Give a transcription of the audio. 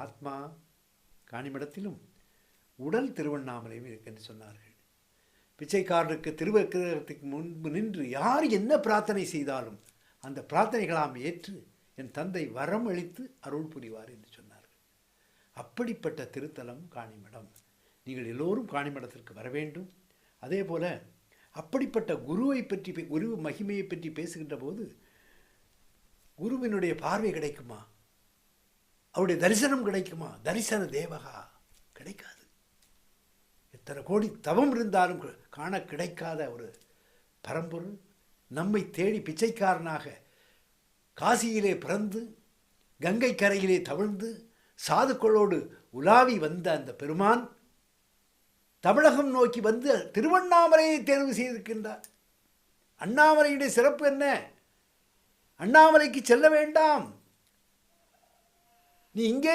ஆத்மா காணிமடத்திலும் உடல் திருவண்ணாமலையும் இருக்கென்று சொன்னார்கள். பிச்சைக்காரருக்கு திருவிக்கிரகத்துக்கு முன்பு நின்று யார் என்ன பிரார்த்தனை செய்தாலும் அந்த பிரார்த்தனைகளாம் ஏற்று என் தந்தை வரம் அளித்து அருள் புரிவார் என்று சொன்னார்கள். அப்படிப்பட்ட திருத்தலம் காணிமடம். நீங்கள் எல்லோரும் காணிமடத்திற்கு வர வேண்டும். அதே போல அப்படிப்பட்ட குருவை பற்றி, குரு மகிமையை பற்றி பேசுகின்ற போது குருவினுடைய பார்வை கிடைக்குமா? அவருடைய தரிசனம் கிடைக்குமா? தரிசன தேவகா கிடைக்காது. எத்தனை கோடி தவம் இருந்தாலும் காண கிடைக்காத ஒரு பரம்பொருள் நம்மை தேடி பிச்சைக்காரனாக காசியிலே பிறந்து கங்கை கரையிலே தவழ்ந்து சாதுக்களோடு உலாவி வந்த அந்த பெருமான் தமிழகம் நோக்கி வந்து திருவண்ணாமலையை தேர்வு செய்திருக்கின்றார். அண்ணாமலையுடைய சிறப்பு என்ன? அண்ணாமலைக்கு செல்ல வேண்டாம், நீ இங்கே